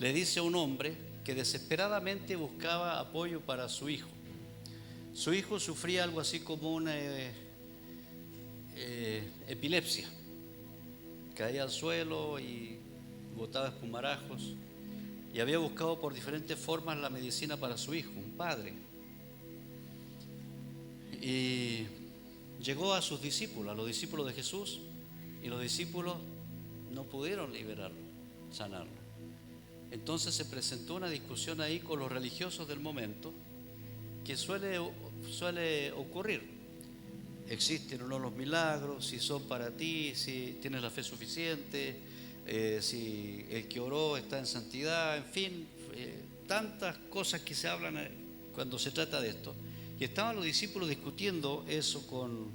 le dice a un hombre que desesperadamente buscaba apoyo para su hijo. Su hijo sufría algo así como una epilepsia. Caía al suelo y botaba espumarajos. Y había buscado por diferentes formas la medicina para su hijo, un padre. Y llegó a sus discípulos, a los discípulos de Jesús, y los discípulos no pudieron liberarlo, sanarlo. Entonces se presentó una discusión ahí con los religiosos del momento, que suele ocurrir. ¿Existen o no los milagros? Si son para ti, si tienes la fe suficiente, si el que oró está en santidad, en fin, tantas cosas que se hablan cuando se trata de esto. Y estaban los discípulos discutiendo eso con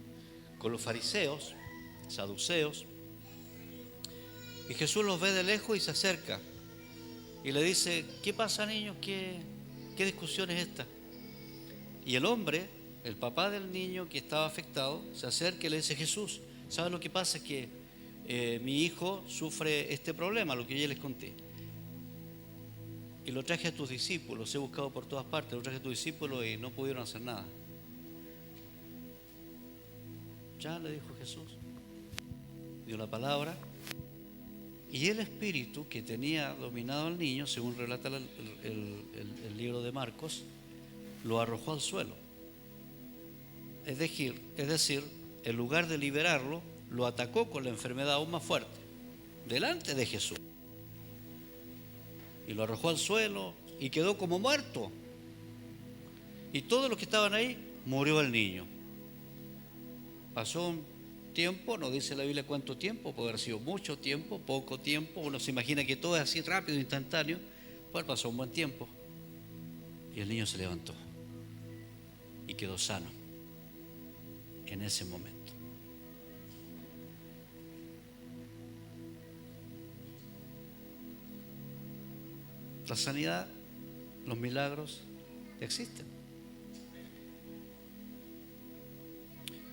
los fariseos, saduceos, y Jesús los ve de lejos y se acerca y le dice: ¿qué pasa, niños? ¿Qué discusión es esta? Y el hombre, el papá del niño que estaba afectado, se acerca y le dice: Jesús, ¿sabes lo que pasa? Es que mi hijo sufre este problema, lo que yo ya les conté. Y lo traje a tus discípulos, he buscado por todas partes, lo traje a tus discípulos y no pudieron hacer nada. Ya, le dijo Jesús, dio la palabra, y el espíritu que tenía dominado al niño, según relata el libro de Marcos, lo arrojó al suelo. Es decir, en lugar de liberarlo, lo atacó con la enfermedad aún más fuerte, delante de Jesús. Y lo arrojó al suelo y quedó como muerto. Y todos los que estaban ahí, murió el niño. Pasó un tiempo, no dice la Biblia cuánto tiempo, puede haber sido mucho tiempo, poco tiempo. Uno se imagina que todo es así rápido, instantáneo. Pues pasó un buen tiempo y el niño se levantó y quedó sano en ese momento. La sanidad, los milagros existen.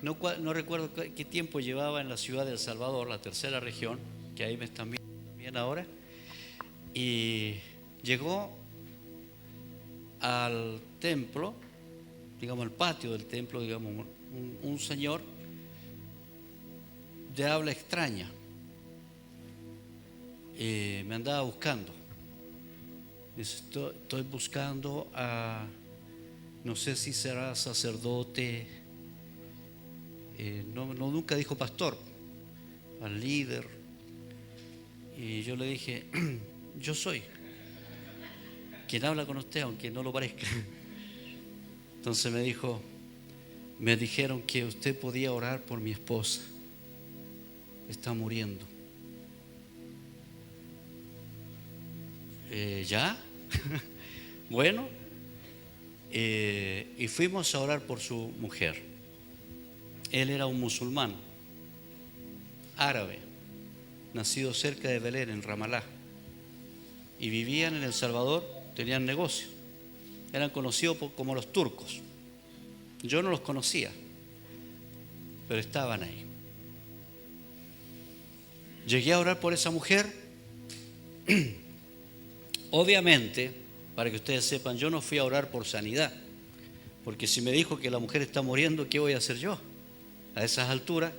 No recuerdo qué tiempo llevaba en la ciudad de El Salvador, la tercera región, que ahí me están viendo también ahora, y llegó al templo, digamos al patio del templo, digamos, un señor de habla extraña, y me andaba buscando. Dice: estoy buscando a, no sé si será sacerdote, nunca dijo pastor, al líder. Y yo le dije: yo soy quien habla con usted, aunque no lo parezca. Entonces me dijeron que usted podía orar por mi esposa, está muriendo. ¿Ya? Bueno, y fuimos a orar por su mujer. Él era un musulmán árabe, nacido cerca de Belén, en Ramalá, y vivían en El Salvador, tenían negocio, eran conocidos como los turcos. Yo no los conocía, pero estaban ahí. Llegué a orar por esa mujer. Obviamente, para que ustedes sepan, yo no fui a orar por sanidad, porque si me dijo que la mujer está muriendo, ¿qué voy a hacer yo a esas alturas?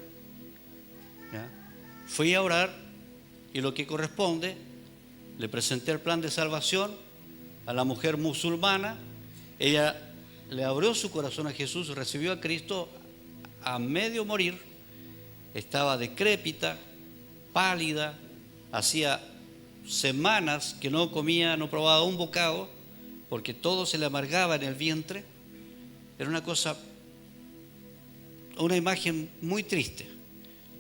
¿Ya? Fui a orar y lo que corresponde, le presenté el plan de salvación a la mujer musulmana. Ella le abrió su corazón a Jesús, recibió a Cristo a medio morir, estaba decrépita, pálida, hacía semanas que no comía, no probaba un bocado, porque todo se le amargaba en el vientre. Era una cosa, una imagen muy triste.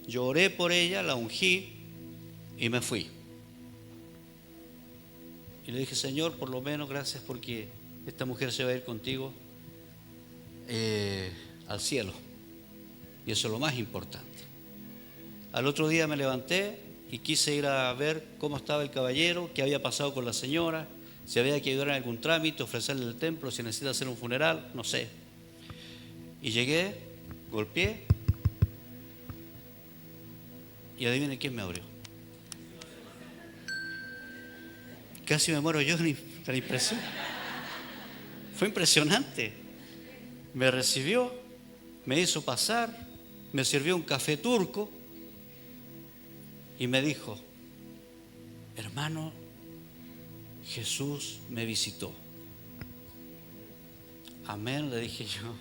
Yo oré por ella, la ungí y me fui. Y le dije: Señor, por lo menos gracias porque esta mujer se va a ir contigo al cielo. Y eso es lo más importante. Al otro día me levanté y quise ir a ver cómo estaba el caballero, qué había pasado con la señora, si había que ayudar en algún trámite, ofrecerle el templo, si necesita hacer un funeral, no sé. Y llegué, golpeé, y adivinen quién me abrió. casi me muero yo de la impresión. Fue impresionante. Me recibió, me hizo pasar, me sirvió un café turco y me dijo: hermano, Jesús me visitó. Amén, le dije yo.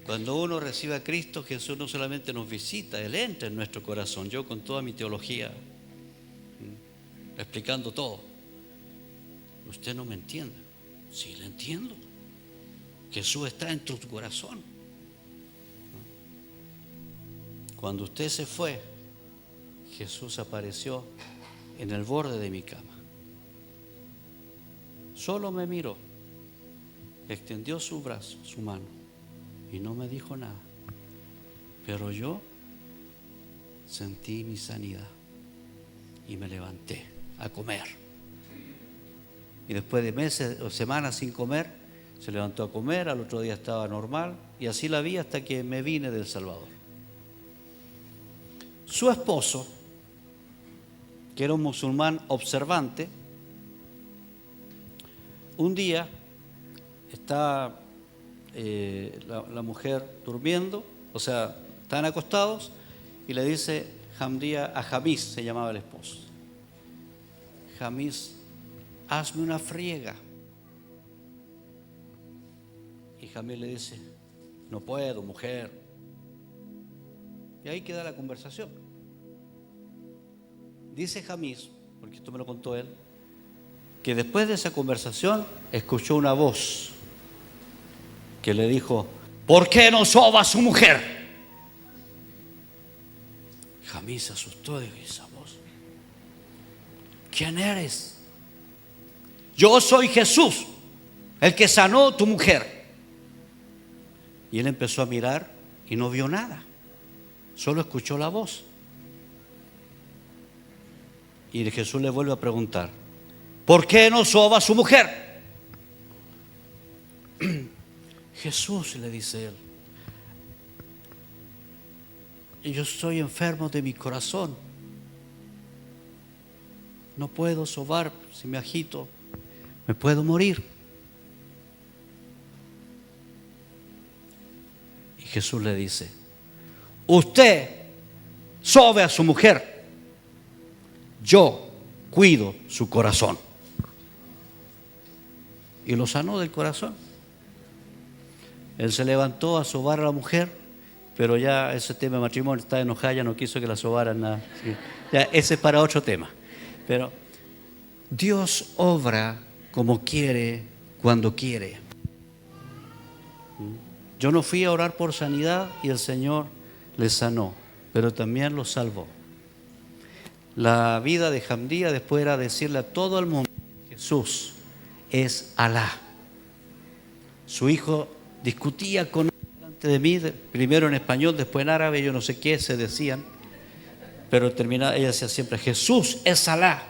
Cuando uno recibe a Cristo, Jesús no solamente nos visita, Él entra en nuestro corazón. Yo con toda mi teología, explicando todo. Usted no me entiende. Sí, le entiendo. Jesús está en tu corazón. Cuando usted se fue, Jesús apareció en el borde de mi cama. Solo me miró, extendió su brazo, su mano, y no me dijo nada. Pero yo sentí mi sanidad y me levanté a comer. Y después de meses o semanas sin comer, se levantó a comer, al otro día estaba normal, y así la vi hasta que me vine de El Salvador. Su esposo, que era un musulmán observante, un día está la mujer durmiendo, o sea, están acostados, y le dice Hamdía a Jamis, se llamaba el esposo: Jamis, hazme una friega. Y Jamis le dice: no puedo, mujer. Y ahí queda la conversación. Dice Jamis, porque esto me lo contó él, que después de esa conversación escuchó una voz que le dijo: ¿por qué no soba a su mujer? Jamis se asustó de esa voz. ¿Quién eres? Yo soy Jesús, el que sanó tu mujer. Y él empezó a mirar y no vio nada, solo escuchó la voz. Y Jesús le vuelve a preguntar: ¿por qué no soba a su mujer? Jesús, le dice él, yo estoy enfermo de mi corazón, no puedo sobar, si me agito me puedo morir. Y Jesús le dice: usted sobe a su mujer, yo cuido su corazón. Y lo sanó del corazón. Él se levantó a sobar a la mujer, pero ya ese tema de matrimonio, está enojada, ya no quiso que la sobaran nada. Sí. Ya ese es para otro tema. Pero Dios obra como quiere, cuando quiere. Yo no fui a orar por sanidad y el Señor le sanó, pero también lo salvó. La vida de Hamdía después era decirle a todo el mundo: Jesús es Alá. Su hijo discutía con él delante de mí, primero en español, después en árabe, yo no sé qué se decían, pero terminaba, ella decía siempre: Jesús es Alá.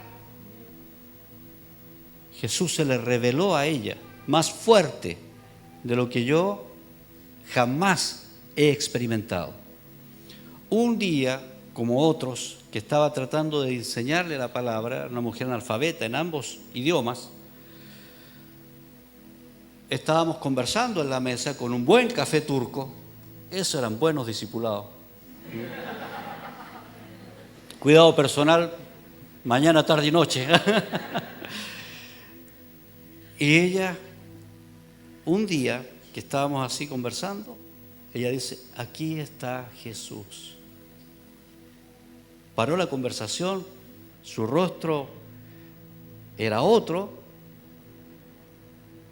Jesús se le reveló a ella más fuerte de lo que yo jamás he experimentado. Un día, como otros, que estaba tratando de enseñarle la palabra, una mujer analfabeta en ambos idiomas, estábamos conversando en la mesa con un buen café turco. Esos eran buenos discipulados. Cuidado personal, mañana, tarde y noche. Y ella, un día que estábamos así conversando, ella dice: aquí está Jesús. Paró la conversación, su rostro era otro,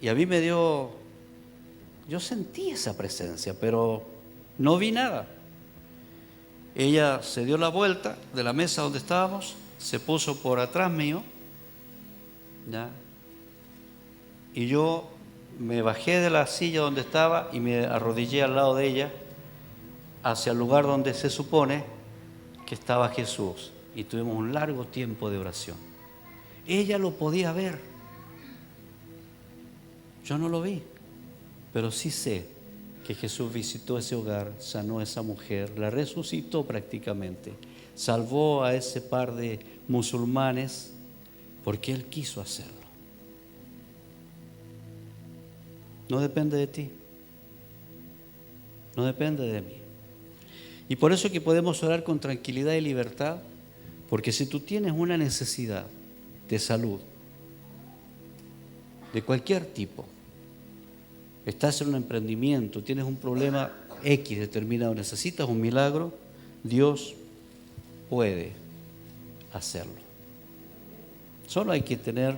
y a mí me dio, yo sentí esa presencia, pero no vi nada. Ella se dio la vuelta de la mesa donde estábamos, se puso por atrás mío, ¿ya? Y yo me bajé de la silla donde estaba y me arrodillé al lado de ella, hacia el lugar donde se supone que estaba Jesús, y tuvimos un largo tiempo de oración. Ella lo podía ver, yo no lo vi, pero sí sé que Jesús visitó ese hogar, sanó a esa mujer, la resucitó prácticamente, salvó a ese par de musulmanes porque Él quiso hacerlo. No depende de ti, no depende de mí. Y por eso que podemos orar con tranquilidad y libertad, porque si tú tienes una necesidad de salud, de cualquier tipo, estás en un emprendimiento, tienes un problema X determinado, necesitas un milagro, Dios puede hacerlo. Solo hay que tener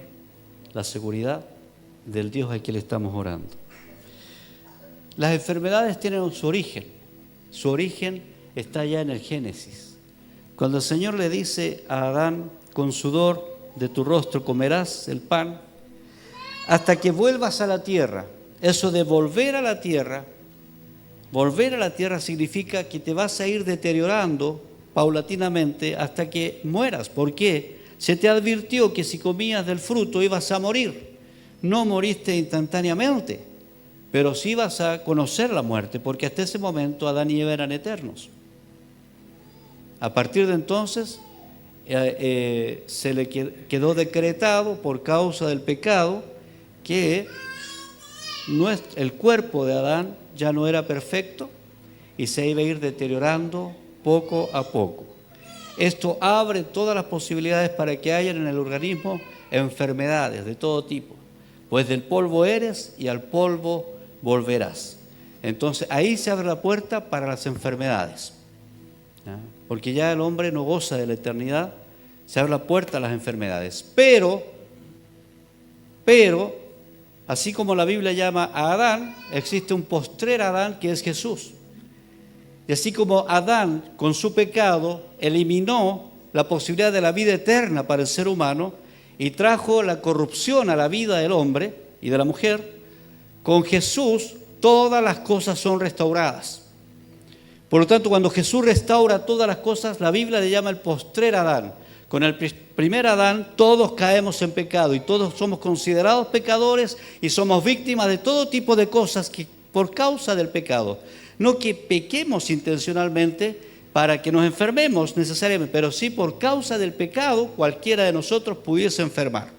la seguridad del Dios al que le estamos orando. Las enfermedades tienen su origen. Su origen está ya en el Génesis. Cuando el Señor le dice a Adán, con sudor de tu rostro comerás el pan, hasta que vuelvas a la tierra. Eso de volver a la tierra significa que te vas a ir deteriorando paulatinamente hasta que mueras. ¿Por qué? Se te advirtió que si comías del fruto ibas a morir. No moriste instantáneamente, pero sí vas a conocer la muerte, porque hasta ese momento Adán y Eva eran eternos. A partir de entonces se le quedó decretado por causa del pecado que el cuerpo de Adán ya no era perfecto y se iba a ir deteriorando poco a poco. Esto abre todas las posibilidades para que haya en el organismo enfermedades de todo tipo, pues del polvo eres y al polvo volverás. Entonces ahí se abre la puerta para las enfermedades, ¿ya? Porque ya el hombre no goza de la eternidad, se abre la puerta a las enfermedades. Pero, así como la Biblia llama a Adán, existe un postrer Adán que es Jesús. Y así como Adán con su pecado eliminó la posibilidad de la vida eterna para el ser humano y trajo la corrupción a la vida del hombre y de la mujer, con Jesús todas las cosas son restauradas. Por lo tanto, cuando Jesús restaura todas las cosas, la Biblia le llama el postrer Adán. Con el primer Adán todos caemos en pecado y todos somos considerados pecadores y somos víctimas de todo tipo de cosas que por causa del pecado. No que pequemos intencionalmente para que nos enfermemos necesariamente, pero sí por causa del pecado cualquiera de nosotros pudiese enfermar.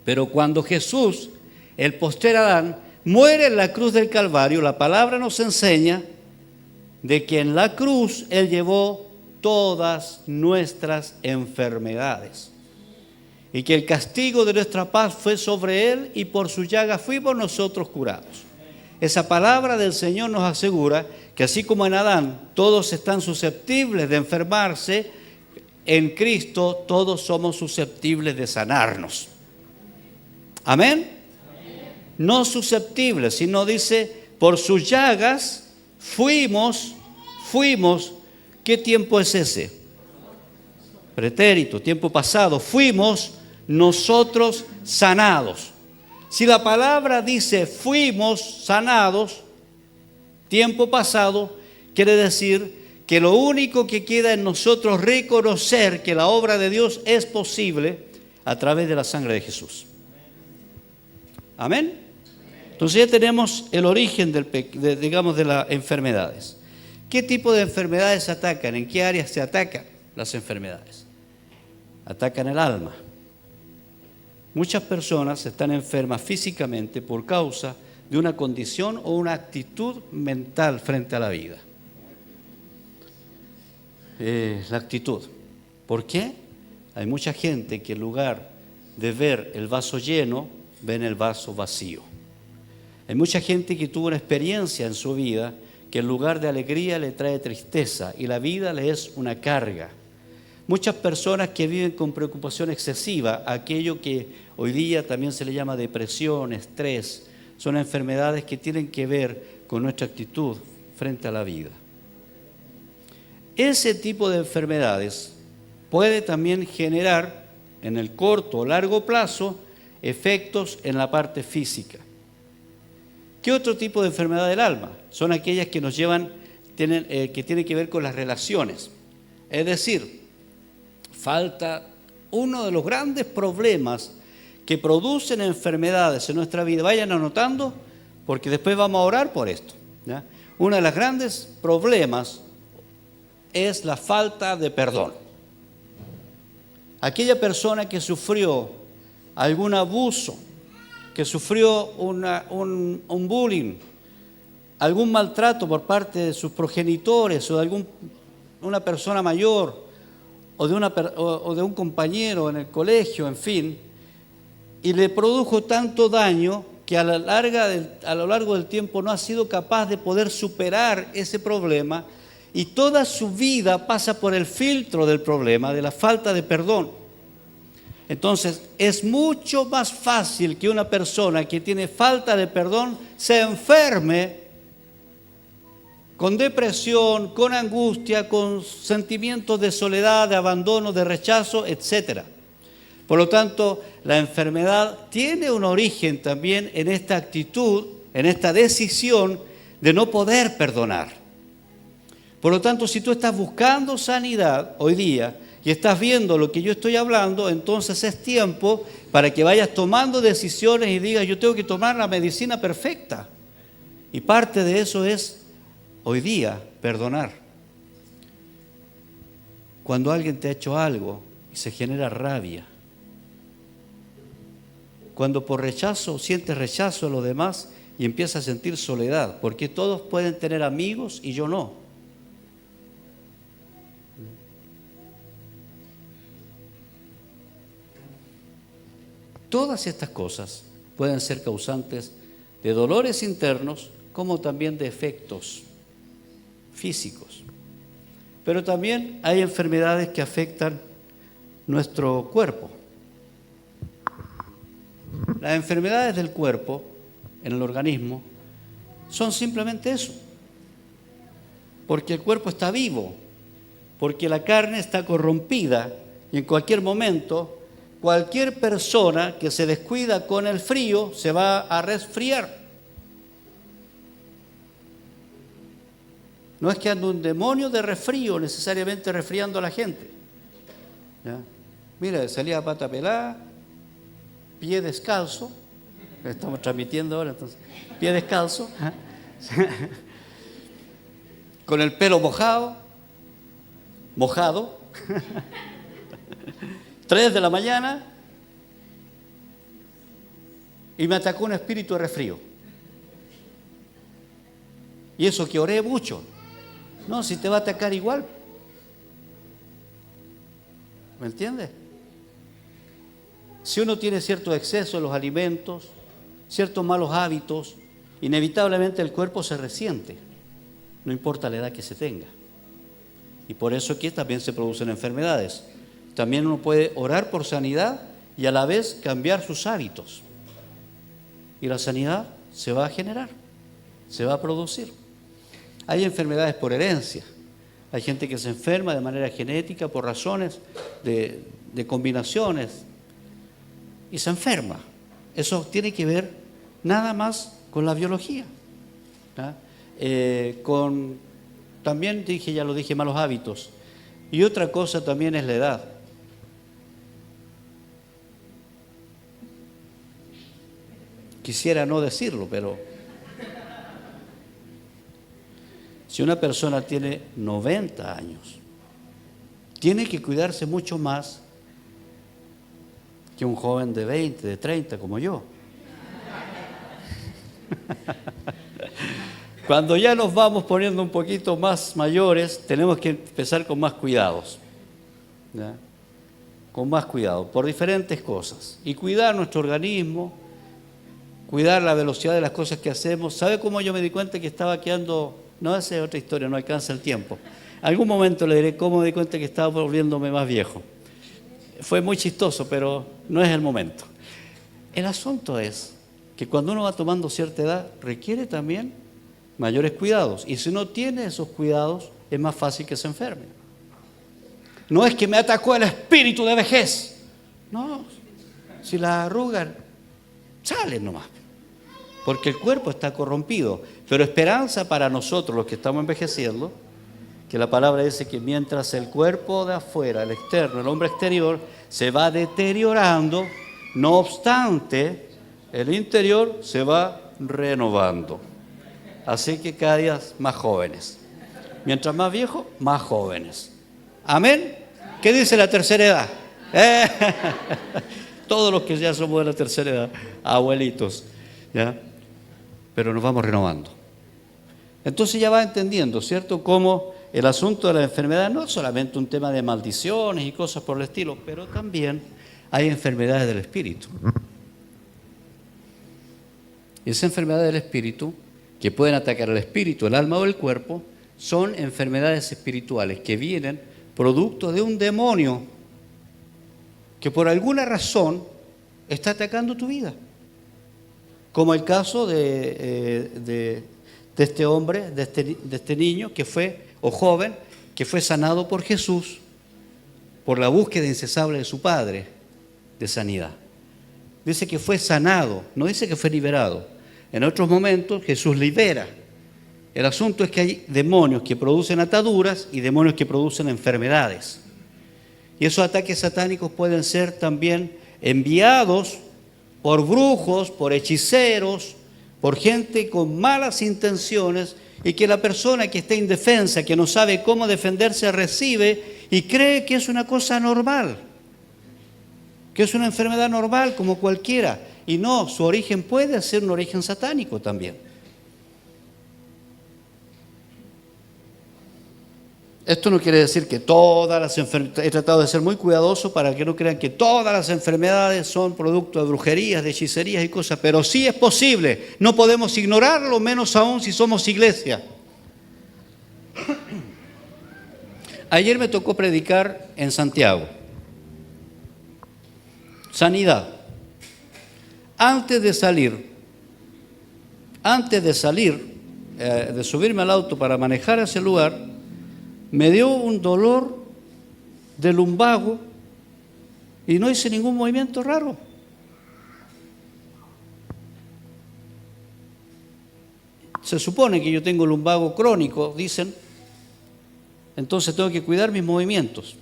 Pero cuando Jesús, el postrer Adán, muere en la cruz del Calvario, la palabra nos enseña de que en la cruz Él llevó todas nuestras enfermedades y que el castigo de nuestra paz fue sobre Él y por su llaga fuimos nosotros curados. Esa palabra del Señor nos asegura que así como en Adán todos están susceptibles de enfermarse, en Cristo todos somos susceptibles de sanarnos. Amén. No susceptibles, sino dice, por sus llagas fuimos, ¿qué tiempo es ese? Pretérito, tiempo pasado, fuimos nosotros sanados. Si la palabra dice fuimos sanados, tiempo pasado, quiere decir que lo único que queda en nosotros reconocer que la obra de Dios es posible a través de la sangre de Jesús. Amén. Entonces ya tenemos el origen de las enfermedades. ¿Qué tipo de enfermedades atacan? ¿En qué áreas se atacan las enfermedades? Atacan el alma. Muchas personas están enfermas físicamente por causa de una condición o una actitud mental frente a la vida. La actitud. ¿Por qué? Hay mucha gente que en lugar de ver el vaso lleno, ven el vaso vacío. Hay mucha gente que tuvo una experiencia en su vida que en lugar de alegría le trae tristeza y la vida le es una carga. Muchas personas que viven con preocupación excesiva, aquello que hoy día también se le llama depresión, estrés, son enfermedades que tienen que ver con nuestra actitud frente a la vida. Ese tipo de enfermedades puede también generar en el corto o largo plazo efectos en la parte física. ¿Qué otro tipo de enfermedad del alma? Son aquellas que nos llevan, que tienen que ver con las relaciones. Es decir, falta uno de los grandes problemas que producen enfermedades en nuestra vida. Vayan anotando, porque después vamos a orar por esto, ¿ya? Uno de los grandes problemas es la falta de perdón. aquella persona que sufrió algún abuso, que sufrió un bullying, algún maltrato por parte de sus progenitores o de una persona mayor o de un compañero en el colegio, en fin, y le produjo tanto daño que a lo largo del tiempo no ha sido capaz de poder superar ese problema y toda su vida pasa por el filtro del problema, de la falta de perdón. Entonces, es mucho más fácil que una persona que tiene falta de perdón se enferme con depresión, con angustia, con sentimientos de soledad, de abandono, de rechazo, etc. Por lo tanto, la enfermedad tiene un origen también en esta actitud, en esta decisión de no poder perdonar. Por lo tanto, si tú estás buscando sanidad hoy día y estás viendo lo que yo estoy hablando, entonces es tiempo para que vayas tomando decisiones y digas, yo tengo que tomar la medicina perfecta. Y parte de eso es, hoy día, perdonar. Cuando alguien te ha hecho algo y se genera rabia, cuando por rechazo sientes rechazo a los demás y empiezas a sentir soledad, porque todos pueden tener amigos y yo no. Todas estas cosas pueden ser causantes de dolores internos como también de efectos físicos. Pero también hay enfermedades que afectan nuestro cuerpo. Las enfermedades del cuerpo, en el organismo, son simplemente eso. Porque el cuerpo está vivo, porque la carne está corrompida y en cualquier momento, cualquier persona que se descuida con el frío se va a resfriar. No es que ande un demonio de resfrío necesariamente resfriando a la gente. ¿Ya? Mira, salía a pata pelada, pie descalzo, estamos transmitiendo ahora entonces, pie descalzo, con el pelo mojado, 3 de la mañana, y me atacó un espíritu de resfrío. Y eso que oré mucho. No, si te va a atacar igual. ¿Me entiendes? Si uno tiene cierto exceso en los alimentos, ciertos malos hábitos, inevitablemente el cuerpo se resiente, no importa la edad que se tenga. Y por eso aquí también se producen enfermedades. También uno puede orar por sanidad y a la vez cambiar sus hábitos. Y la sanidad se va a generar, se va a producir. Hay enfermedades por herencia. Hay gente que se enferma de manera genética por razones de combinaciones y se enferma. Eso tiene que ver nada más con la biología. También ya lo dije, malos hábitos. Y otra cosa también es la edad. Quisiera no decirlo, pero si una persona tiene 90 años, tiene que cuidarse mucho más que un joven de 20, de 30 como yo. Cuando ya nos vamos poniendo un poquito más mayores, tenemos que empezar con más cuidados, ¿ya? Con más cuidado, por diferentes cosas. Y cuidar nuestro organismo, cuidar la velocidad de las cosas que hacemos. ¿Sabe cómo yo me di cuenta que estaba quedando? No, esa es otra historia, no alcanza el tiempo. Algún momento le diré cómo me di cuenta que estaba volviéndome más viejo. Fue muy chistoso, pero no es el momento. El asunto es que cuando uno va tomando cierta edad, requiere también mayores cuidados. Y si no tiene esos cuidados, es más fácil que se enferme. No es que me atacó el espíritu de vejez. No, si las arrugas salen nomás. Porque el cuerpo está corrompido. Pero esperanza para nosotros, los que estamos envejeciendo, que la palabra dice que mientras el cuerpo de afuera, el externo, el hombre exterior, se va deteriorando, no obstante, el interior se va renovando. Así que cada día más jóvenes. Mientras más viejos, más jóvenes. ¿Amén? ¿Qué dice la tercera edad? Todos los que ya somos de la tercera edad, abuelitos, ¿ya? Pero nos vamos renovando. Entonces ya va entendiendo, ¿cierto?, cómo el asunto de la enfermedad no es solamente un tema de maldiciones y cosas por el estilo, pero también hay enfermedades del espíritu. Y esas enfermedades del espíritu, que pueden atacar el espíritu, el alma o el cuerpo, son enfermedades espirituales que vienen producto de un demonio que por alguna razón está atacando tu vida. Como el caso de este hombre, de este niño que fue, o joven, que fue sanado por Jesús por la búsqueda incesable de su padre de sanidad. Dice que fue sanado, no dice que fue liberado. En otros momentos Jesús libera. El asunto es que hay demonios que producen ataduras y demonios que producen enfermedades. Y esos ataques satánicos pueden ser también enviados por brujos, por hechiceros, por gente con malas intenciones, y que la persona que está indefensa, que no sabe cómo defenderse, recibe y cree que es una cosa normal, que es una enfermedad normal como cualquiera. Y no, su origen puede ser un origen satánico también. Esto no quiere decir que todas las enfermedades, he tratado de ser muy cuidadoso para que no crean que todas las enfermedades son producto de brujerías, de hechicerías y cosas, pero sí es posible, no podemos ignorarlo, menos aún si somos iglesia. Ayer me tocó predicar en Santiago, sanidad. Antes de subirme al auto para manejar a ese lugar, me dio un dolor de lumbago y no hice ningún movimiento raro. Se supone que yo tengo lumbago crónico, dicen, entonces tengo que cuidar mis movimientos.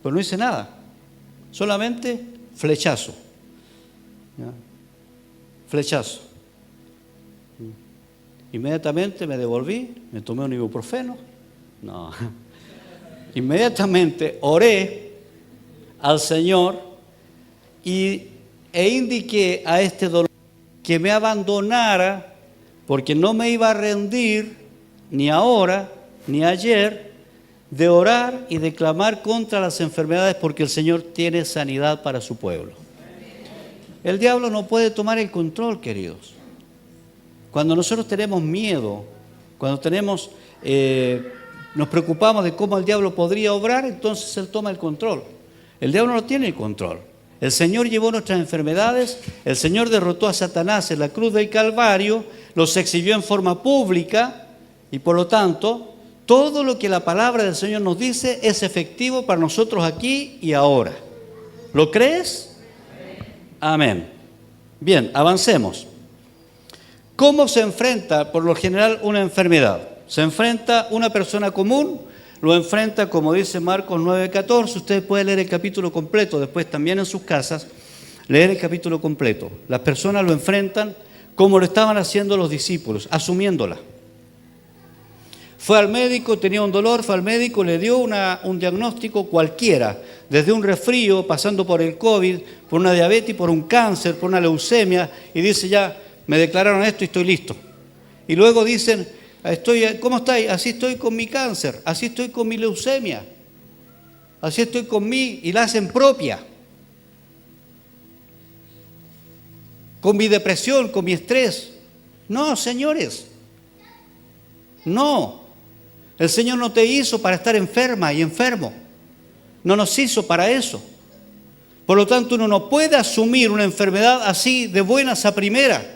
Pero no hice nada, solamente flechazo. ¿Ya? Flechazo. Inmediatamente me devolví, me tomé un ibuprofeno. No. Inmediatamente oré al Señor e indiqué a este dolor que me abandonara, porque no me iba a rendir ni ahora ni ayer de orar y de clamar contra las enfermedades, porque el Señor tiene sanidad para su pueblo. El diablo no puede tomar el control, queridos. Cuando nosotros tenemos miedo, cuando nos preocupamos de cómo el diablo podría obrar, entonces él toma el control. El diablo no tiene el control. El Señor llevó nuestras enfermedades, el Señor derrotó a Satanás en la cruz del Calvario, los exhibió en forma pública y por lo tanto, todo lo que la palabra del Señor nos dice es efectivo para nosotros aquí y ahora. ¿Lo crees? Amén. Bien, avancemos. ¿Cómo se enfrenta por lo general una enfermedad? Se enfrenta una persona común, lo enfrenta, como dice Marcos 9:14, ustedes pueden leer el capítulo completo, después también en sus casas, leer el capítulo completo. Las personas lo enfrentan como lo estaban haciendo los discípulos, asumiéndola. Fue al médico, tenía un dolor, fue al médico, le dio un diagnóstico cualquiera, desde un resfrío, pasando por el COVID, por una diabetes, por un cáncer, por una leucemia, y dice ya, me declararon esto y estoy listo. Y luego dicen, ¿cómo estáis? Así estoy con mi cáncer, así estoy con mi leucemia, así estoy con y la hacen propia. Con mi depresión, con mi estrés. No, señores, no. El Señor no te hizo para estar enferma y enfermo. No nos hizo para eso. Por lo tanto, uno no puede asumir una enfermedad así de buenas a primera.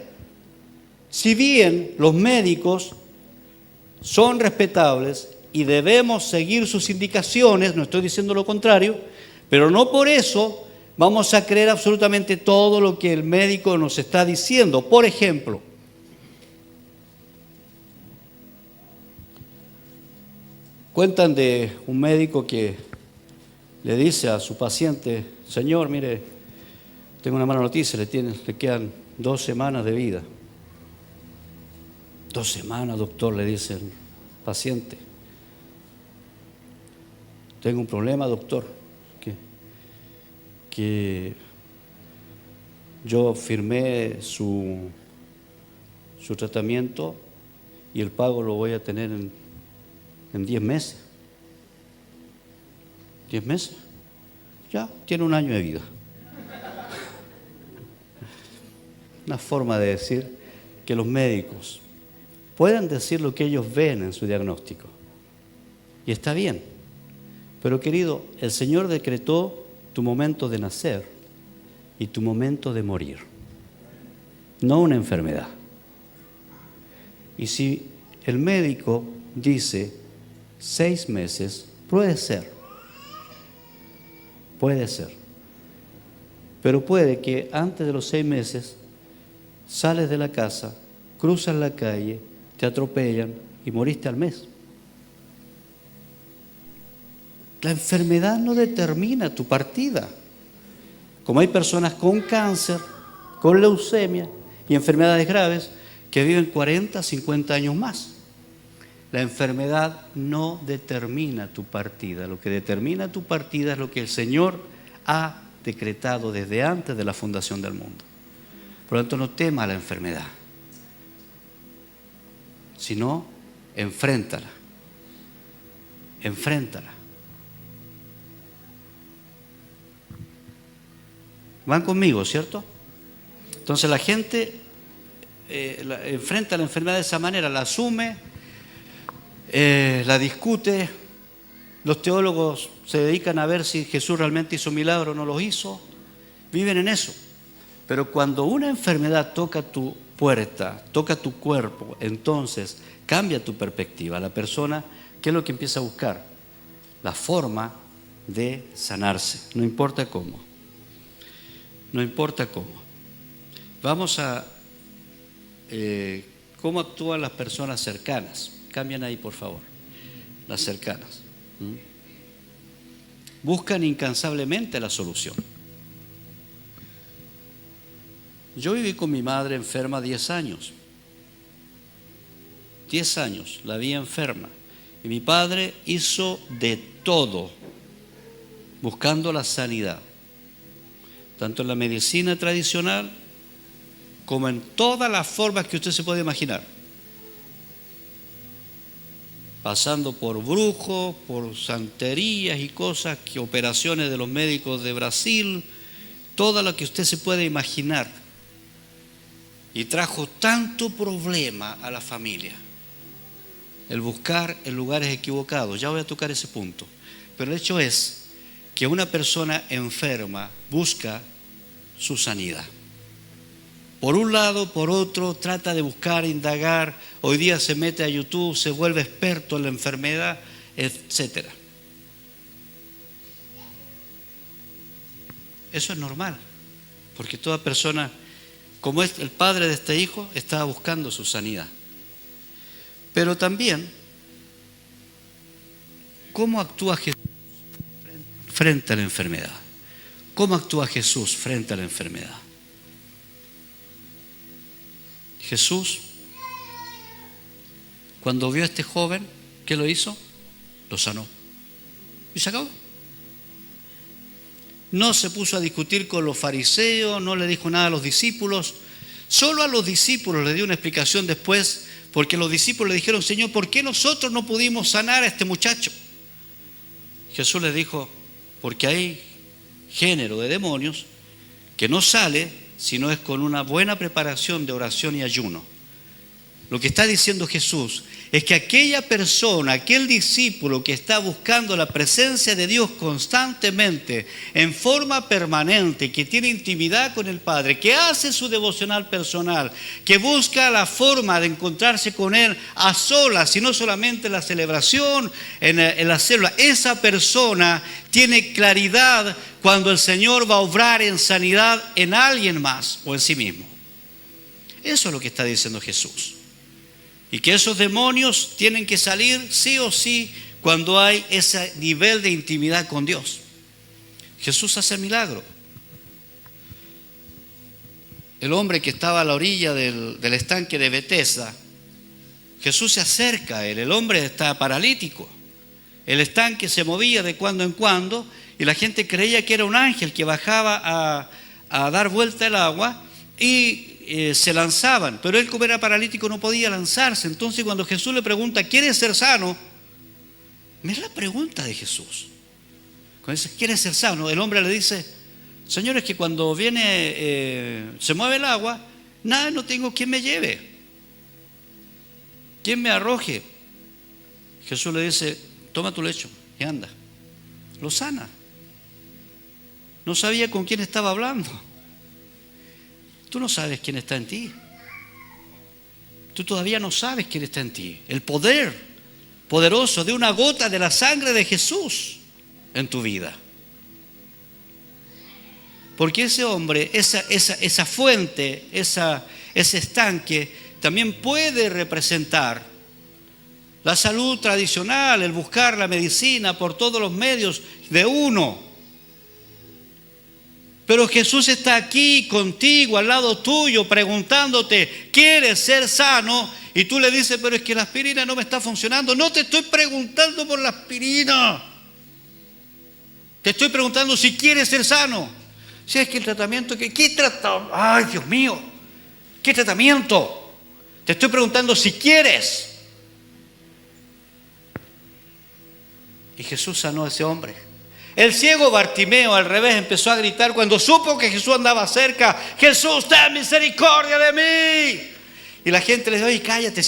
Si bien los médicos son respetables y debemos seguir sus indicaciones, no estoy diciendo lo contrario, pero no por eso vamos a creer absolutamente todo lo que el médico nos está diciendo. Por ejemplo, cuentan de un médico que le dice a su paciente, señor, mire, tengo una mala noticia, le quedan 2 semanas de vida. 2 semanas, doctor, le dice el paciente. Tengo un problema, doctor. que yo firmé su tratamiento y el pago lo voy a tener en 10 meses. 10 meses. Ya, tiene un año de vida. Una forma de decir que los médicos puedan decir lo que ellos ven en su diagnóstico. Y está bien. Pero querido, el Señor decretó tu momento de nacer y tu momento de morir. No una enfermedad. Y si el médico dice 6 meses, puede ser. Puede ser. Pero puede que antes de los 6 meses sales de la casa, cruzas la calle, te atropellan y moriste al mes. La enfermedad no determina tu partida. Como hay personas con cáncer, con leucemia y enfermedades graves que viven 40, 50 años más. La enfermedad no determina tu partida. Lo que determina tu partida es lo que el Señor ha decretado desde antes de la fundación del mundo. Por lo tanto, no temas la enfermedad, sino enfréntala. Enfréntala. Van conmigo, ¿cierto? Entonces la gente enfrenta la enfermedad de esa manera, la asume, la discute. Los teólogos se dedican a ver si Jesús realmente hizo milagro o no los hizo. Viven en eso. Pero cuando una enfermedad toca tu puerta, toca tu cuerpo, entonces cambia tu perspectiva. La persona, ¿qué es lo que empieza a buscar? La forma de sanarse, no importa cómo. No importa cómo. Vamos a cómo actúan las personas cercanas. Cambien ahí, por favor. Las cercanas. Buscan incansablemente la solución. Yo viví con mi madre enferma 10 años. 10 años la vi enferma. Y mi padre hizo de todo buscando la sanidad. Tanto en la medicina tradicional como en todas las formas que usted se puede imaginar. Pasando por brujos, por santerías y cosas, que operaciones de los médicos de Brasil, todo lo que usted se puede imaginar. Y trajo tanto problema a la familia. El buscar en lugares equivocados. Ya voy a tocar ese punto. Pero el hecho es que una persona enferma busca su sanidad. Por un lado, por otro, trata de buscar, indagar. Hoy día se mete a YouTube, se vuelve experto en la enfermedad, etc. Eso es normal, porque toda persona, como es el padre de este hijo, estaba buscando su sanidad. Pero también, ¿cómo actúa Jesús frente a la enfermedad? ¿Cómo actúa Jesús frente a la enfermedad? Jesús, cuando vio a este joven, ¿qué lo hizo? Lo sanó. Y se acabó. No se puso a discutir con los fariseos, no le dijo nada a los discípulos. Solo a los discípulos le dio una explicación después, porque los discípulos le dijeron: Señor, ¿por qué nosotros no pudimos sanar a este muchacho? Jesús les dijo: porque hay género de demonios que no sale sino es con una buena preparación de oración y ayuno. Lo que está diciendo Jesús es que aquella persona, aquel discípulo que está buscando la presencia de Dios constantemente, en forma permanente, que tiene intimidad con el Padre, que hace su devocional personal, que busca la forma de encontrarse con Él a solas, y no solamente en la celebración, en la célula, esa persona tiene claridad cuando el Señor va a obrar en sanidad en alguien más o en sí mismo. Eso es lo que está diciendo Jesús. Y que esos demonios tienen que salir sí o sí cuando hay ese nivel de intimidad con Dios. Jesús hace milagro. El hombre que estaba a la orilla del estanque de Betesda, Jesús se acerca a él. El hombre está paralítico. El estanque se movía de cuando en cuando y la gente creía que era un ángel que bajaba a dar vuelta el agua y se lanzaban, pero él, como era paralítico, no podía lanzarse. Entonces cuando Jesús le pregunta, ¿quieres ser sano? Mira la pregunta de Jesús. Cuando dice, ¿quieres ser sano? El hombre le dice, Señor, es que cuando viene, se mueve el agua, nada, no tengo quien me lleve, quien me arroje. Jesús le dice, toma tu lecho y anda. Lo sana. No sabía con quién estaba hablando. Tú no sabes quién está en ti. Tú todavía no sabes quién está en ti. El poder poderoso de una gota de la sangre de Jesús en tu vida. Porque ese hombre, esa fuente, ese estanque, también puede representar la salud tradicional, el buscar la medicina por todos los medios de uno. Pero Jesús está aquí contigo, al lado tuyo, preguntándote, ¿quieres ser sano? Y tú le dices, pero es que la aspirina no me está funcionando. No te estoy preguntando por la aspirina. Te estoy preguntando si quieres ser sano. Si es que el tratamiento, ¿qué tratamiento? Ay, Dios mío, ¿qué tratamiento? Te estoy preguntando si quieres. Y Jesús sanó a ese hombre. El ciego Bartimeo, al revés, empezó a gritar cuando supo que Jesús andaba cerca: Jesús, ten misericordia de mí. Y la gente le dijo: oye, cállate,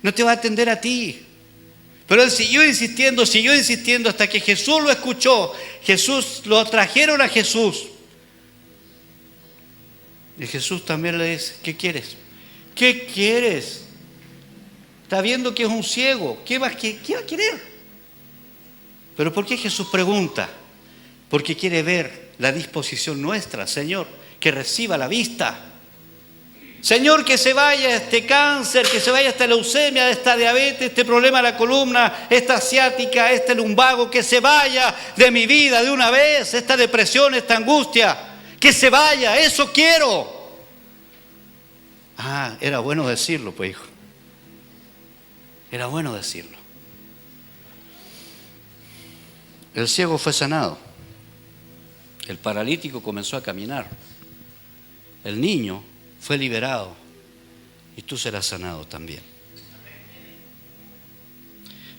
no te va a atender a ti. Pero él siguió insistiendo hasta que Jesús lo escuchó. Jesús, lo trajeron a Jesús. Y Jesús también le dice: ¿qué quieres? ¿Qué quieres? Está viendo que es un ciego. ¿Qué va a querer? Pero ¿por qué Jesús pregunta? Porque quiere ver la disposición nuestra, Señor, que reciba la vista. Señor, que se vaya este cáncer, que se vaya esta leucemia, esta diabetes, este problema de la columna, esta asiática, este lumbago, que se vaya de mi vida de una vez, esta depresión, esta angustia, que se vaya, eso quiero. Ah, era bueno decirlo, pues, hijo. Era bueno decirlo. El ciego fue sanado. El paralítico comenzó a caminar. El niño fue liberado. Y tú serás sanado también.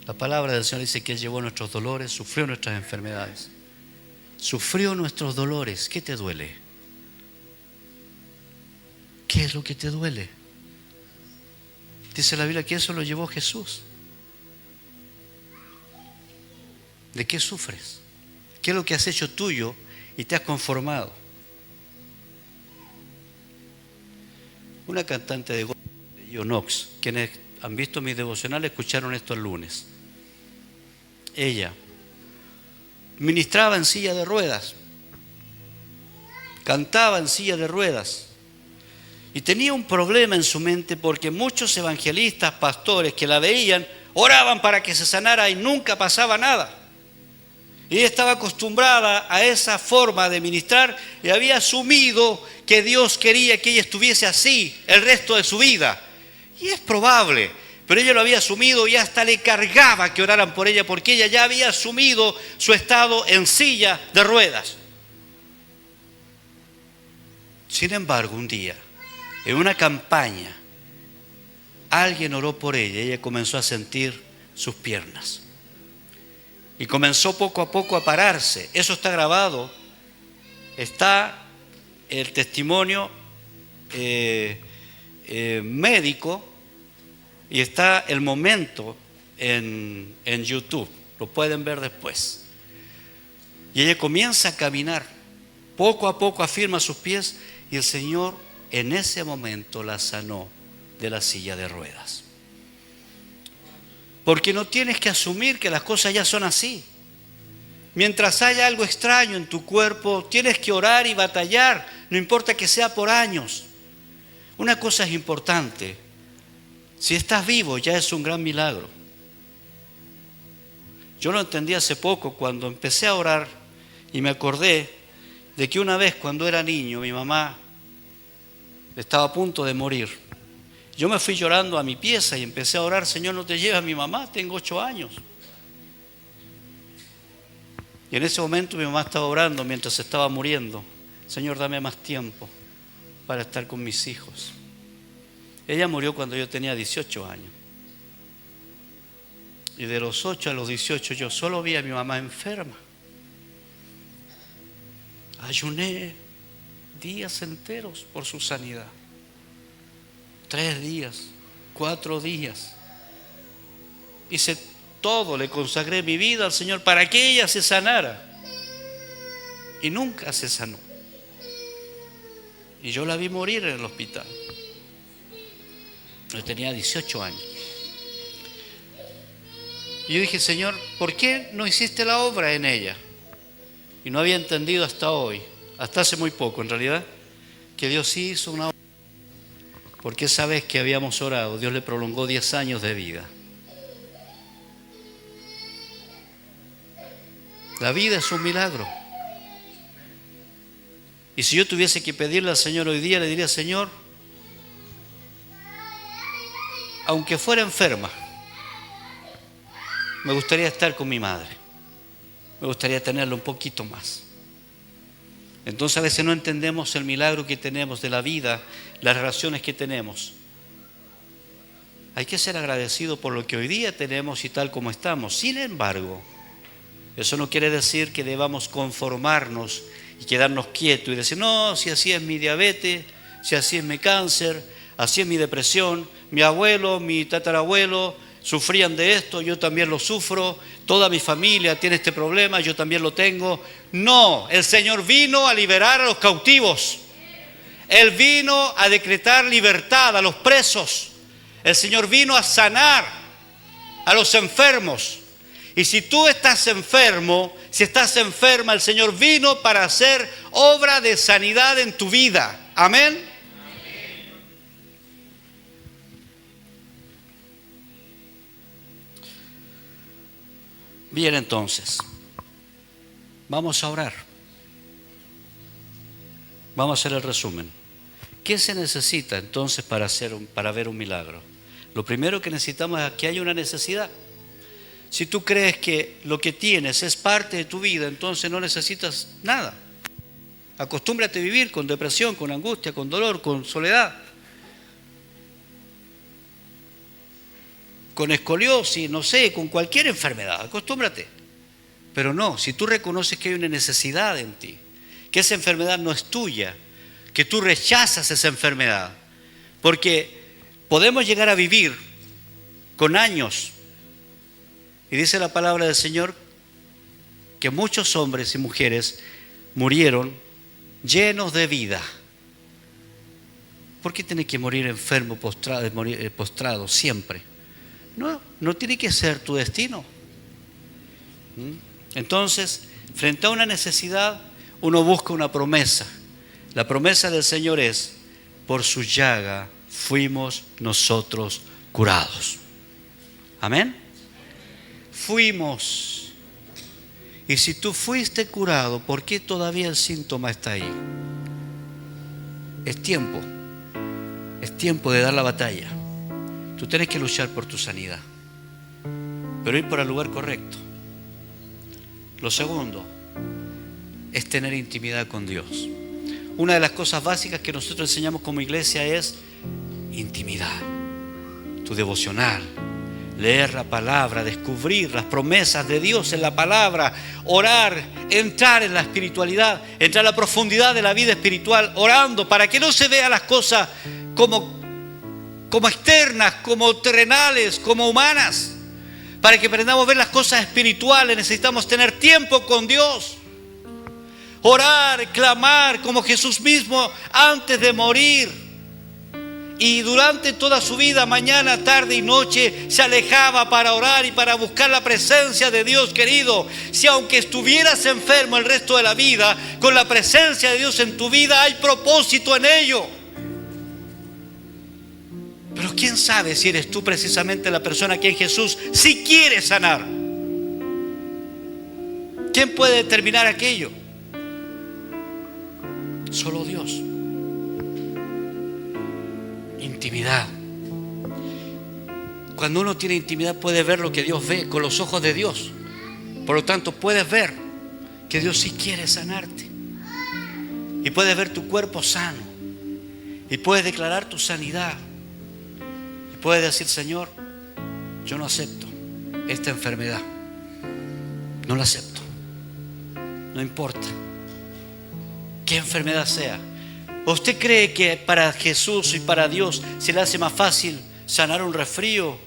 La palabra del Señor dice que Él llevó nuestros dolores, sufrió nuestras enfermedades. Sufrió nuestros dolores. ¿Qué te duele? ¿Qué es lo que te duele? Dice la Biblia que eso lo llevó Jesús. ¿De qué sufres? ¿Qué es lo que has hecho tuyo y te has conformado? Una cantante de gospel, Gio Knox, quienes han visto mis devocionales escucharon esto el lunes. Ella ministraba en silla de ruedas, cantaba en silla de ruedas y tenía un problema en su mente porque muchos evangelistas, pastores que la veían, oraban para que se sanara y nunca pasaba nada. Y ella estaba acostumbrada a esa forma de ministrar y había asumido que Dios quería que ella estuviese así el resto de su vida. Y es probable, pero ella lo había asumido y hasta le cargaba que oraran por ella porque ella ya había asumido su estado en silla de ruedas. Sin embargo, un día, en una campaña, alguien oró por ella y ella comenzó a sentir sus piernas. Y comenzó poco a poco a pararse. Eso está grabado. Está el testimonio médico y está el momento en YouTube. Lo pueden ver después. Y ella comienza a caminar. Poco a poco afirma sus pies y el Señor en ese momento la sanó de la silla de ruedas. Porque no tienes que asumir que las cosas ya son así. Mientras haya algo extraño en tu cuerpo, tienes que orar y batallar, no importa que sea por años. Una cosa es importante: si estás vivo ya es un gran milagro. Yo lo entendí hace poco cuando empecé a orar y me acordé de que una vez cuando era niño mi mamá estaba a punto de morir. Yo me fui llorando a mi pieza y empecé a orar: Señor, no te lleves a mi mamá, tengo 8 años. Y en ese momento mi mamá estaba orando mientras estaba muriendo. Señor, dame más tiempo para estar con mis hijos. Ella murió cuando yo tenía 18 años. Y de los 8 a los 18 yo solo vi a mi mamá enferma. Ayuné días enteros por su sanidad. 3 días, 4 días. Hice todo, le consagré mi vida al Señor para que ella se sanara. Y nunca se sanó. Y yo la vi morir en el hospital. Yo tenía 18 años. Y yo dije, Señor, ¿por qué no hiciste la obra en ella? Y no había entendido hasta hoy, hasta hace muy poco en realidad, que Dios sí hizo una obra. Porque esa vez que habíamos orado, Dios le prolongó 10 años de vida. La vida es un milagro. Y si yo tuviese que pedirle al Señor hoy día, le diría, Señor, aunque fuera enferma, me gustaría estar con mi madre. Me gustaría tenerla un poquito más. Entonces a veces no entendemos el milagro que tenemos de la vida, las relaciones que tenemos. Hay que ser agradecido por lo que hoy día tenemos y tal como estamos. Sin embargo, eso no quiere decir que debamos conformarnos y quedarnos quietos y decir, no, si así es mi diabetes, si así es mi cáncer, así es mi depresión, mi abuelo, mi tatarabuelo sufrían de esto, yo también lo sufro, toda mi familia tiene este problema, yo también lo tengo. No, el Señor vino a liberar a los cautivos. Él vino a decretar libertad a los presos. El Señor vino a sanar a los enfermos. Y si tú estás enfermo, si estás enferma, el Señor vino para hacer obra de sanidad en tu vida. Amén. Bien, entonces, vamos a orar. Vamos a hacer el resumen. ¿Qué se necesita entonces para ver un milagro? Lo primero que necesitamos es que haya una necesidad. Si tú crees que lo que tienes es parte de tu vida, entonces no necesitas nada. Acostúmbrate a vivir con depresión, con angustia, con dolor, con soledad, con escoliosis, no sé, con cualquier enfermedad. Acostúmbrate. Pero no, si tú reconoces que hay una necesidad en ti, que esa enfermedad no es tuya, que tú rechazas esa enfermedad, porque podemos llegar a vivir con años. Y dice la palabra del Señor que muchos hombres y mujeres murieron llenos de vida. ¿Por qué tiene que morir enfermo, postrado siempre? No tiene que ser tu destino. Entonces, frente a una necesidad, uno busca una promesa. La promesa del Señor es, por su llaga fuimos nosotros curados. Amén. Fuimos. Y si tú fuiste curado, ¿por qué todavía el síntoma está ahí? Es tiempo de dar la batalla. Tú tienes que luchar por tu sanidad, pero ir por el lugar correcto. Lo segundo es tener intimidad con Dios. Una de las cosas básicas que nosotros enseñamos como iglesia es intimidad, tu devocional. Leer la palabra, descubrir las promesas de Dios en la palabra, orar, entrar en la espiritualidad, entrar a la profundidad de la vida espiritual, orando para que no se vean las cosas como externas, como terrenales, como humanas. Para que aprendamos a ver las cosas espirituales necesitamos tener tiempo con Dios. Orar, clamar como Jesús mismo antes de morir. Y durante toda su vida, mañana, tarde y noche, se alejaba para orar y para buscar la presencia de Dios, querido. Si aunque estuvieras enfermo el resto de la vida, con la presencia de Dios en tu vida hay propósito en ello. Pero quién sabe si eres tú precisamente la persona a quien Jesús sí quiere sanar. ¿Quién puede determinar aquello? Solo Dios. Intimidad. Cuando uno tiene intimidad puede ver lo que Dios ve con los ojos de Dios. Por lo tanto puedes ver que Dios sí quiere sanarte. Y puedes ver tu cuerpo sano. Y puedes declarar tu sanidad. Y puedes decir: Señor, yo no acepto esta enfermedad. No la acepto. No importa qué enfermedad sea. ¿Usted cree que para Jesús y para Dios se le hace más fácil sanar un resfrío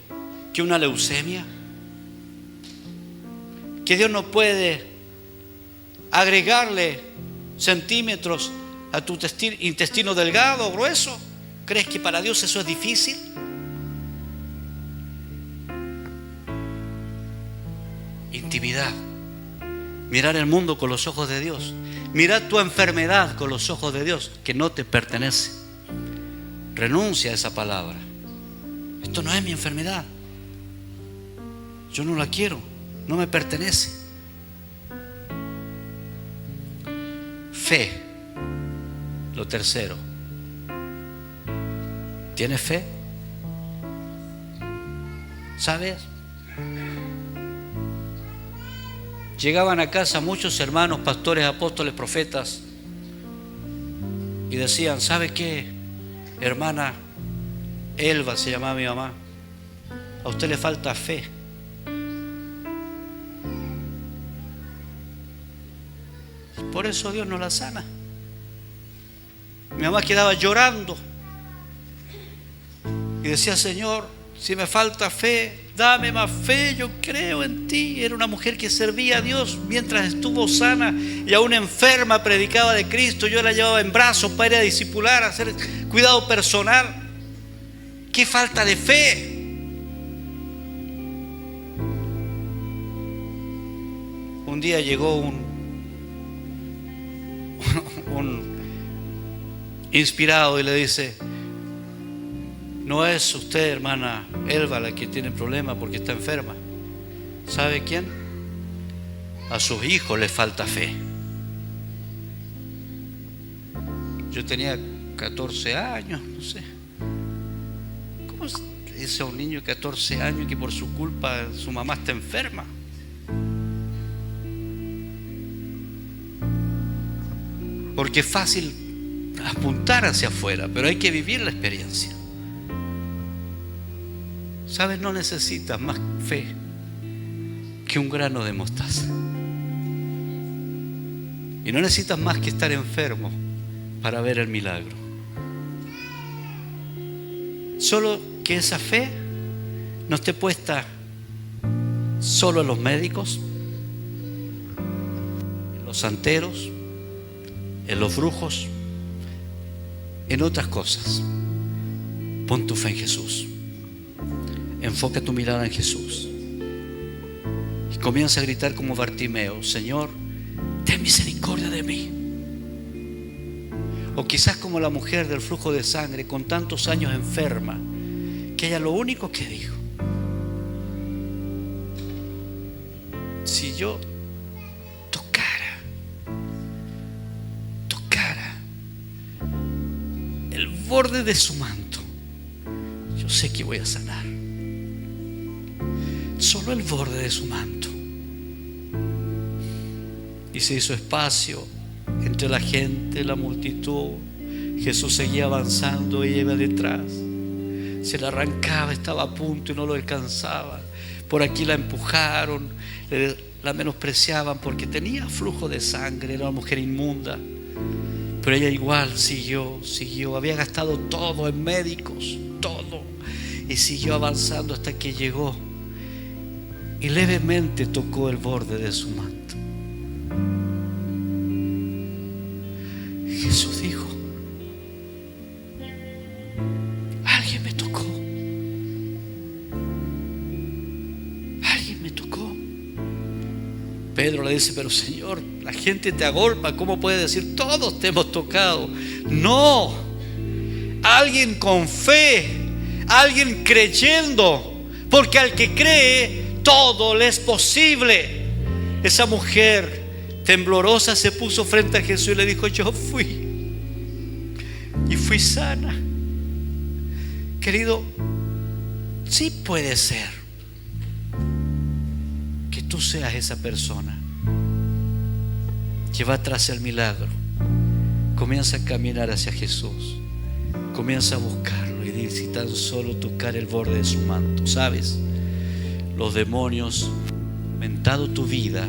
que una leucemia? Que Dios no puede agregarle centímetros a tu intestino delgado o grueso. ¿Crees que para Dios eso es difícil? Intimidad. Mirar el mundo con los ojos de Dios. Mirar tu enfermedad con los ojos de Dios, que no te pertenece. Renuncia a esa palabra. Esto no es mi enfermedad. Yo no la quiero. No me pertenece. Fe. Lo tercero. ¿Tienes fe? ¿Sabes? Llegaban a casa muchos hermanos, pastores, apóstoles, profetas, y decían: ¿sabe qué, hermana Elba, se llamaba mi mamá, a usted le falta fe? Por eso Dios no la sana. Mi mamá quedaba llorando y decía: Señor, si me falta fe, dame más fe, yo creo en ti. Era una mujer que servía a Dios mientras estuvo sana y aún enferma predicaba de Cristo. Yo la llevaba en brazos para ir a discipular, a hacer cuidado personal. ¡Qué falta de fe! Un día llegó un inspirado y le dice: no es usted, hermana Elba, la que tiene problemas porque está enferma. ¿Sabe quién? A sus hijos les falta fe. Yo tenía 14 años, no sé. ¿Cómo le dice a un niño de 14 años que por su culpa su mamá está enferma? Porque es fácil apuntar hacia afuera, pero hay que vivir la experiencia. ¿Sabes? No necesitas más fe que un grano de mostaza. Y no necesitas más que estar enfermo para ver el milagro. Solo que esa fe no esté puesta solo en los médicos, en los santeros, en los brujos, en otras cosas. Pon tu fe en Jesús. Enfoca tu mirada en Jesús y comienza a gritar como Bartimeo: Señor, ten misericordia de mí. O quizás como la mujer del flujo de sangre, con tantos años enferma, que ella lo único que dijo: si yo tocara el borde de su manto, yo sé que voy a sanar. Solo el borde de su manto. Y se hizo espacio entre la gente, la multitud. Jesús seguía avanzando, ella iba detrás. Se la arrancaba, estaba a punto y no lo alcanzaba. Por aquí la empujaron, la menospreciaban porque tenía flujo de sangre, era una mujer inmunda. Pero ella igual siguió. Había gastado todo en médicos, todo. Y siguió avanzando hasta que llegó y levemente tocó el borde de su manto. Jesús dijo: alguien me tocó. Alguien me tocó. Pedro le dice: pero Señor, la gente te agolpa, ¿cómo puedes decir todos te hemos tocado? No, alguien con fe, alguien creyendo, porque al que cree todo le es posible. Esa mujer temblorosa se puso frente a Jesús y le dijo: yo fui y fui sana. Querido, sí puede ser que tú seas esa persona. que va tras el milagro, comienza a caminar hacia Jesús, comienza a buscarlo y dice: si tan solo tocar el borde de su manto. ¿Sabes? Los demonios aumentado tu vida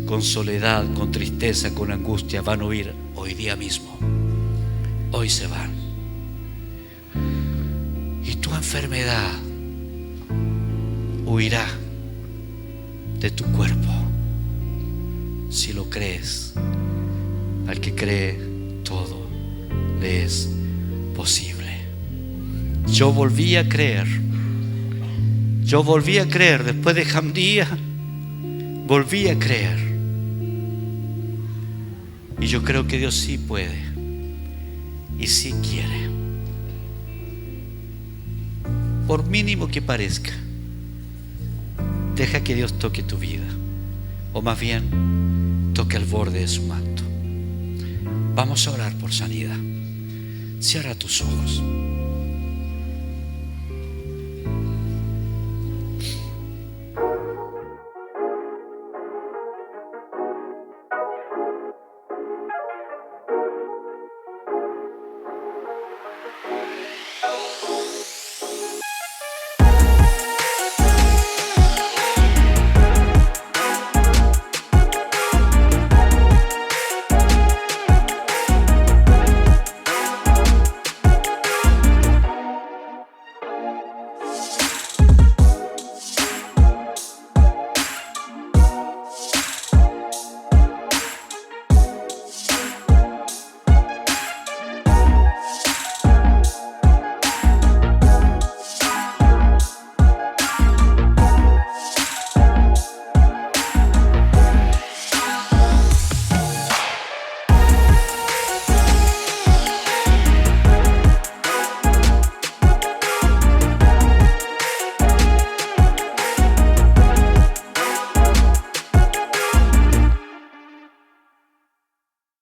con soledad, con tristeza, con angustia, van a huir hoy día mismo. Hoy se van. Y tu enfermedad huirá de tu cuerpo si lo crees. Al que cree, todo le es posible. Yo volví a creer. Yo volví a creer después de Jamdía. Volví a creer. Y yo creo que Dios sí puede y sí quiere. Por mínimo que parezca, deja que Dios toque tu vida, o más bien toque el borde de su manto. Vamos a orar por sanidad. Cierra tus ojos.